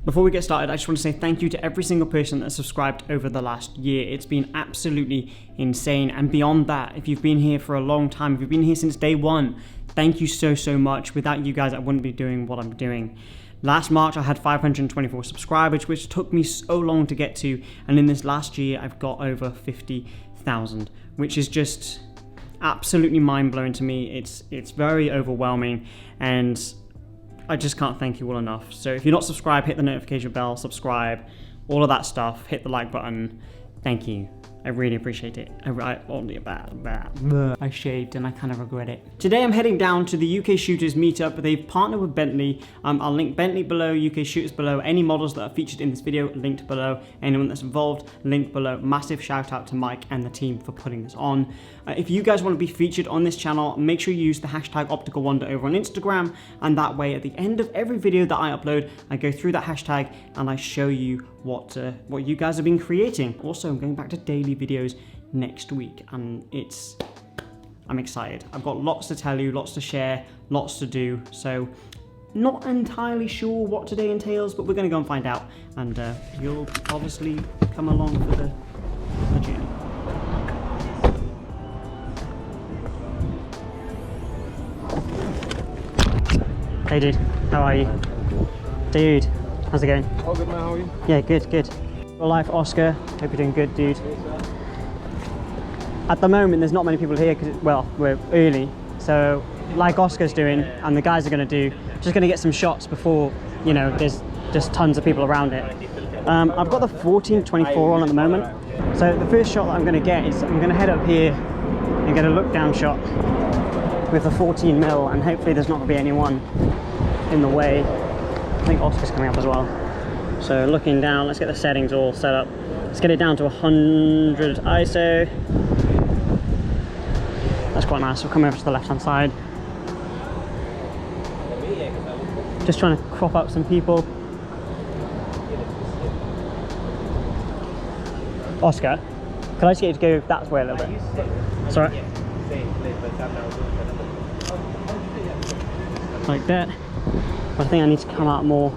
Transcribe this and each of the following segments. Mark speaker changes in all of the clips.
Speaker 1: Before we get started, I just want to say thank you to every single person that subscribed over the last year. It's been absolutely insane. And beyond that, if you've been here for a long time, if you've been here since day one, thank you so much. Without you guys, I wouldn't be doing what I'm doing. Last March, I had 524 subscribers, which took me so long to get to. And in this last year, I've got over 50,000, which is just absolutely mind-blowing to me. It's very overwhelming, and I just can't thank you all enough. So if you're not subscribed, hit the notification bell, subscribe, all of that stuff, hit the like button. Thank you. I really appreciate it. I shaved and I kind of regret it. Today I'm heading down to the UK Shooters meetup. They've partnered with Bentley. I'll link Bentley below, UK Shooters below. Any models that are featured in this video, linked below. Anyone that's involved, linked below. Massive shout out to Mike and the team for putting this on. If you guys want to be featured on this channel, make sure you use the hashtag OpticalWander over on Instagram. And that way, at the end of every video that I upload, I go through that hashtag and I show you what you guys have been creating. Also, I'm going back to daily videos next week, and I'm excited. I've got lots to tell you, lots to share, lots to do. So not entirely sure what today entails, but we're going to go and find out, and you'll obviously come along for the journey. Hey dude, how are you? Dude, how's it going?
Speaker 2: All good, man. How are you?
Speaker 1: Yeah, good. Real life Oscar, hope you're doing good, dude. At the moment, there's not many people here because, well, we're early. So, like Oscar's doing, and the guys are going to do, just going to get some shots before, you know, there's just tons of people around it. I've got the 14-24 on at the moment. So the first shot that I'm going to get is I'm going to head up here and get a look down shot with the 14mm, and hopefully there's not going to be anyone in the way. I think Oscar's coming up as well. So looking down, let's get the settings all set up. Let's get it down to 100 ISO. That's quite nice. We'll come over to the left-hand side. Just trying to crop up some people. Oscar, can I just get you to go that way a little bit? Sorry. Like that. But I think I need to come out more.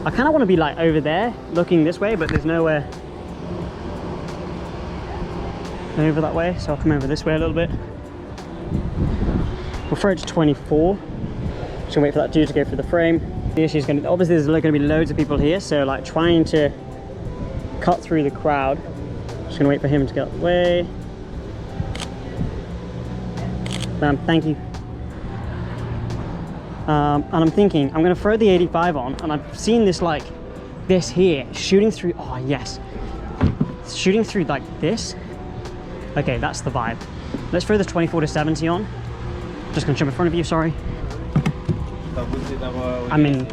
Speaker 1: I kind of want to be like over there, looking this way, but there's nowhere over that way, so I'll come over this way a little bit. We'll throw it to 24. Just gonna wait for that dude to go through the frame. The issue is obviously there's going to be loads of people here, so like trying to cut through the crowd. Just gonna wait for him to get out of the way. Thank you. And I'm thinking I'm going to throw the 85 on, and I've seen this like this here shooting through. Oh yes, shooting through like this. Okay, that's the vibe. Let's throw the 24-70 on. Just gonna jump in front of you. Sorry. I'm in.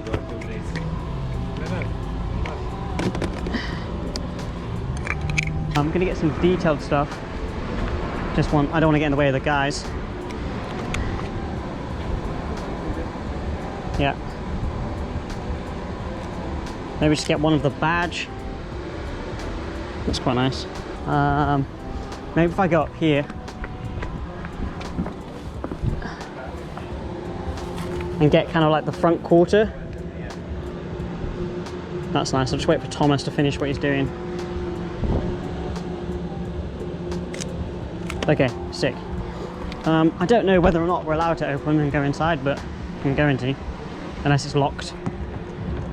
Speaker 1: I'm gonna get some detailed stuff. I don't want to get in the way of the guys. Yeah. Maybe just get one of the badge. That's quite nice. Maybe if I go up here and get kind of like the front quarter. That's nice. I'll just wait for Thomas to finish what he's doing. Okay, sick. I don't know whether or not we're allowed to open and go inside, but I'm going to. Unless it's locked.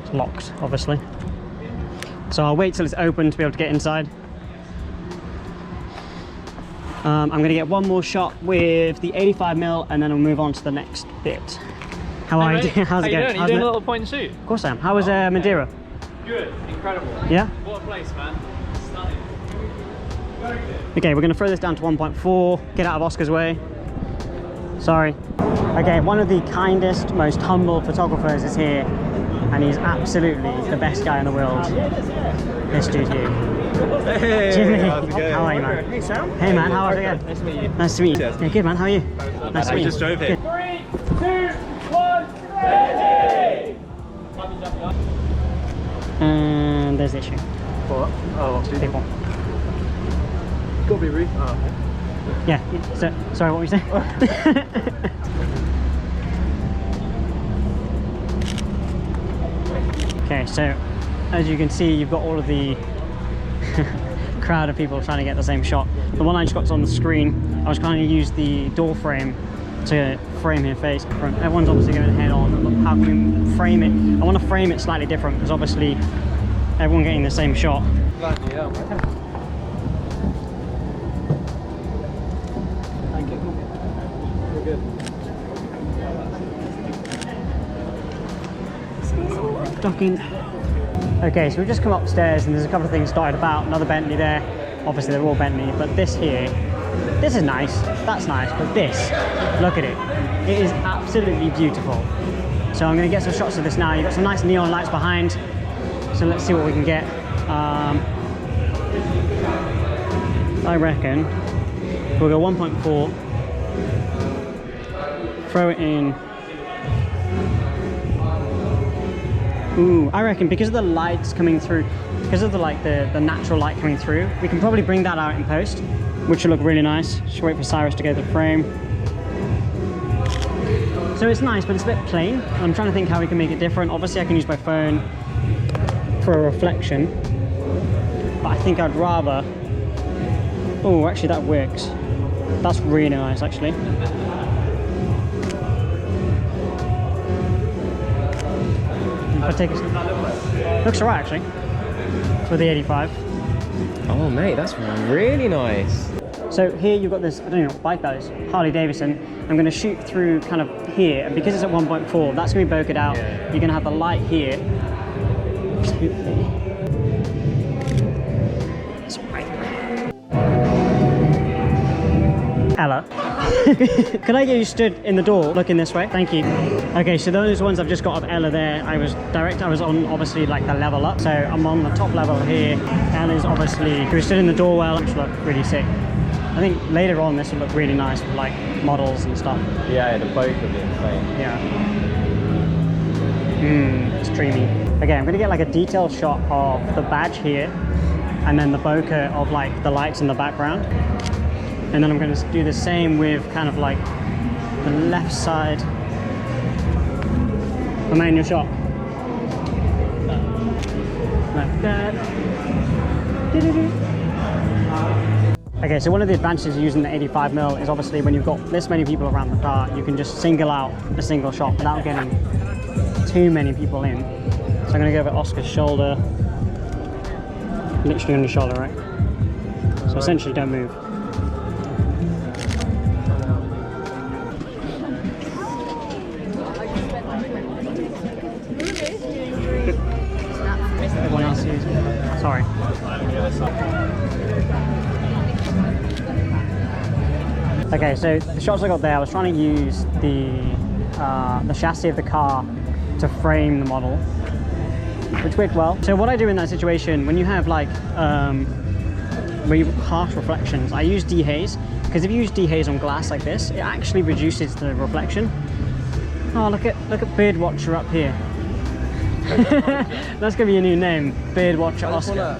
Speaker 1: It's locked, obviously. So I'll wait till it's open to be able to get inside. I'm going to get one more shot with the 85mm, and then we'll move on to the next bit. How are you? How's it going?
Speaker 3: You doing a little point and shoot?
Speaker 1: Of course I am. How was Madeira?
Speaker 3: Good, incredible.
Speaker 1: Yeah?
Speaker 3: What a place, man. Stunning.
Speaker 1: Okay, we're going to throw this down to 1.4, get out of Oscar's way. Sorry. Okay, one of the kindest, most humble photographers is here, and he's absolutely the best guy in the world. This dude here.
Speaker 2: Hey,
Speaker 1: Jimmy,
Speaker 2: how's it going?
Speaker 1: how are you, man?
Speaker 2: Hey, Sam.
Speaker 1: Hey, man, how are you going?
Speaker 2: Nice to meet you.
Speaker 1: Nice to meet you.
Speaker 2: Cheers.
Speaker 1: Yeah, good, man. How are you? Nice to meet you.
Speaker 2: just drove here.
Speaker 3: 3, 2, 1, ready!
Speaker 1: And there's the issue.
Speaker 2: What? Oh,
Speaker 1: Big one.
Speaker 2: Gotta be rude. Oh, okay.
Speaker 1: Yeah, so, sorry, what were you saying? Okay, so as you can see, you've got all of the crowd of people trying to get the same shot. The one I just got on the screen, I was trying to use the door frame to frame her face. Everyone's obviously going head on. Look, how can we frame it? I want to frame it slightly different because obviously everyone getting the same shot.
Speaker 2: Bloody hell, man. Thank you. We're good.
Speaker 1: Docking. Okay, so we've just come upstairs and there's a couple of things dotted about. Another Bentley there. Obviously they're all Bentley, but this here, this is nice. That's nice, but this, look at it. It is absolutely beautiful. So I'm going to get some shots of this now. You've got some nice neon lights behind. So let's see what we can get. I reckon we'll go 1.4. Throw it in. Ooh, I reckon because of the lights coming through, because of the the natural light coming through, we can probably bring that out in post, which will look really nice. Just wait for Cyrus to go to the frame. So it's nice, but it's a bit plain. I'm trying to think how we can make it different. Obviously I can use my phone for a reflection, but I think I'd rather, oh, actually that works. That's really nice, actually. If I take a, looks alright actually, for the 85.
Speaker 4: Oh mate, that's really nice.
Speaker 1: So here you've got this, I don't know what bike that is, Harley Davidson. I'm going to shoot through kind of here, and because it's at 1.4, that's going to be bokeh out. Yeah. You're going to have the light here. Ella, could I get you stood in the door looking this way? Thank you. Okay, so those ones I've just got of Ella there. I was on obviously like the level up, so I'm on the top level here. Ella's obviously, she was stood in the door well, which looked really sick. I think later on this will look really nice with like models and stuff.
Speaker 4: Yeah, the boat would be insane.
Speaker 1: Yeah. It's dreamy. Okay, I'm gonna get like a detailed shot of the badge here, and then the bokeh of like the lights in the background. And then I'm going to do the same with kind of like the left side. Am I in your shot? Like that. Okay, so one of the advantages of using the 85mm is obviously when you've got this many people around the car, you can just single out a single shot without getting too many people in. So I'm going to go over Oscar's shoulder. Literally on your shoulder, right? So essentially don't move. Everyone else is. Sorry. Okay, so the shots I got there, I was trying to use the chassis of the car to frame the model, which worked well. So what I do in that situation, when you have like harsh reflections, I use dehaze, because if you use dehaze on glass like this, it actually reduces the reflection. Oh, look at Birdwatcher up here. That's gonna be a new name, Birdwatcher Oscar.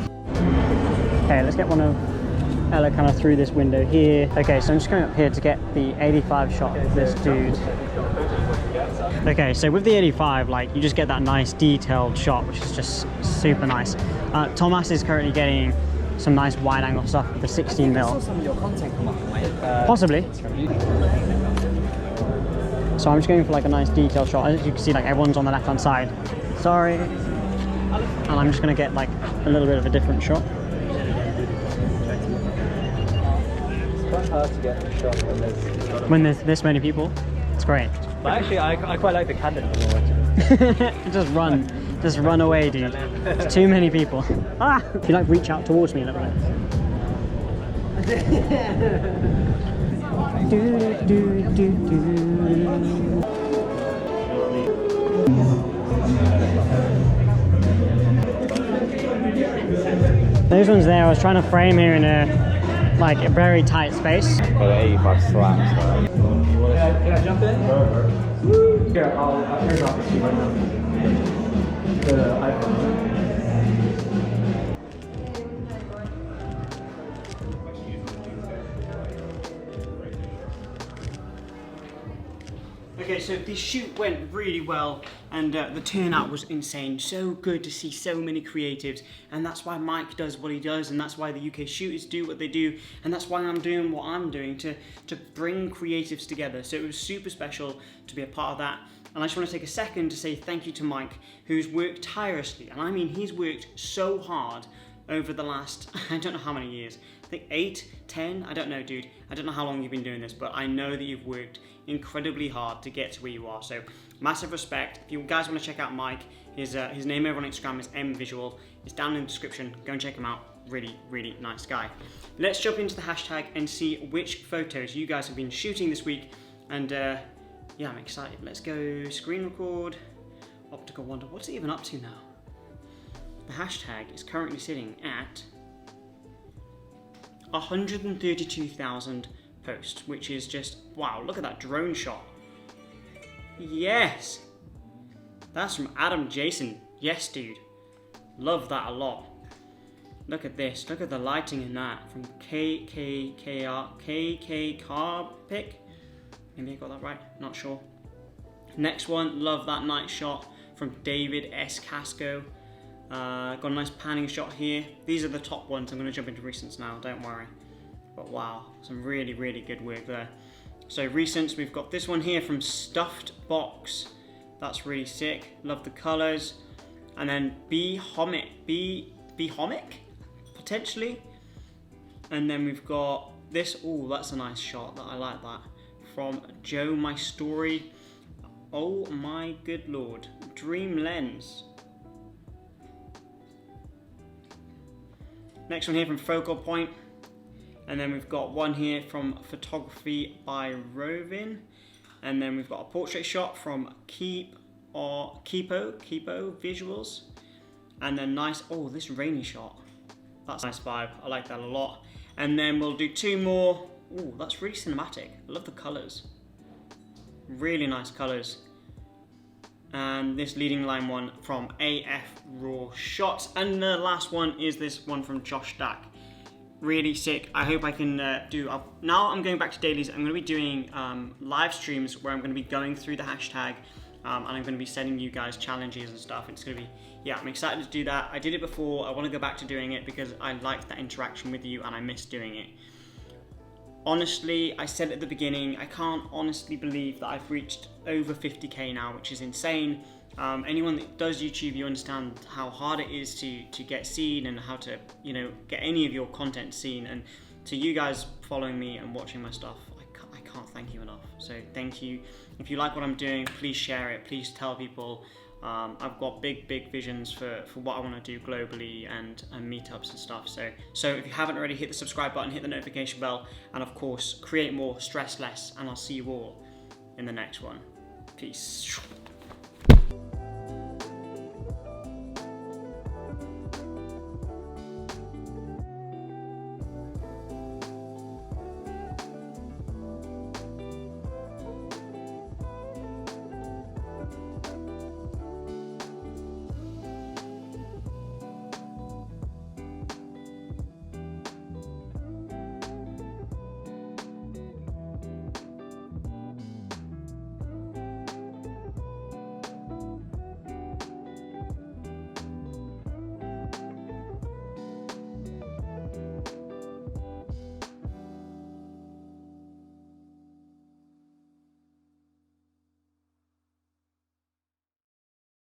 Speaker 1: Okay, let's get one of Ella kind of through this window here. Okay, so I'm just going up here to get the 85 shot of this dude. Okay, so with the 85, like you just get that nice detailed shot, which is just super nice. Thomas is currently getting some nice wide angle stuff with the 16mm.
Speaker 4: I saw some of your content come up, mate.
Speaker 1: Possibly. So I'm just going for like a nice detailed shot. As you can see, like everyone's on the left hand side. Sorry. And I'm just going to get like a little bit of a different shot.
Speaker 2: It's quite hard to get a shot
Speaker 1: When there's this many people. It's great.
Speaker 2: But actually, I quite like the Canon.
Speaker 1: Just run away, dude. There's too many people. Ah! If you like, reach out towards me a little bit. Those ones there, I was trying to frame here in a very tight space.
Speaker 4: Well, the 85 slaps. So.
Speaker 2: Can I jump in? Here, I'll turn off the sheet right now. The iPhone.
Speaker 1: Okay, so the shoot went really well, and the turnout was insane. So good to see so many creatives, and that's why Mike does what he does, and that's why the UK shooters do what they do, and that's why I'm doing what I'm doing to bring creatives together. So it was super special to be a part of that. And I just want to take a second to say thank you to Mike, who's worked tirelessly, and I mean he's worked so hard over the last, I don't know how many years, I think 8, 10, I don't know, dude. I don't know how long you've been doing this, but I know that you've worked incredibly hard to get to where you are. So massive respect. If you guys want to check out Mike, his name over on Instagram is mvisual. It's down in the description. Go and check him out. Really, really nice guy. Let's jump into the hashtag and see which photos you guys have been shooting this week. And yeah, I'm excited. Let's go screen record. OpticalWander. What's it even up to now? The hashtag is currently sitting at 132,000 posts, which is just, wow, look at that drone shot. Yes! That's from Adam Jason. Yes, dude. Love that a lot. Look at this. Look at the lighting in that. From KK Carpic. Maybe I got that right. Not sure. Next one. Love that night shot from David S. Casco. Got a nice panning shot here. These are the top ones. I'm going to jump into recents now, don't worry. But wow, some really, really good work there. So recents, we've got this one here from Stuffed Box. That's really sick. Love the colors. And then Homic, potentially. And then we've got this. Oh, that's a nice shot. I like that. From Joe My Story. Oh my good lord. Dream Lens. Next one here from Focal Point, and then we've got one here from Photography by Rovin, and then we've got a portrait shot from Keepo Visuals, and then nice, oh, this rainy shot, that's a nice vibe, I like that a lot. And then we'll do two more. Oh, that's really cinematic, I love the colors, really nice colors. And this leading line one from AF Raw Shots, and the last one is this one from Josh Stack. Really sick. I hope I can now I'm going back to dailies. I'm going to be doing live streams where I'm going to be going through the hashtag, and I'm going to be sending you guys challenges and stuff. It's going to be, yeah, I'm excited to do that. I did it before. I want to go back to doing it because I like that interaction with you and I miss doing it. Honestly, I said at the beginning, I can't honestly believe that I've reached over 50k now, which is insane. Anyone that does YouTube, you understand how hard it is to get seen and how to, you know, get any of your content seen. And to you guys following me and watching my stuff, I can't thank you enough. So thank you. If you like what I'm doing, please share it. Please tell people. I've got big visions for what I want to do globally and meetups and stuff. So if you haven't already, hit the subscribe button, hit the notification bell, and of course, create more, stress less, and I'll see you all in the next one. Peace.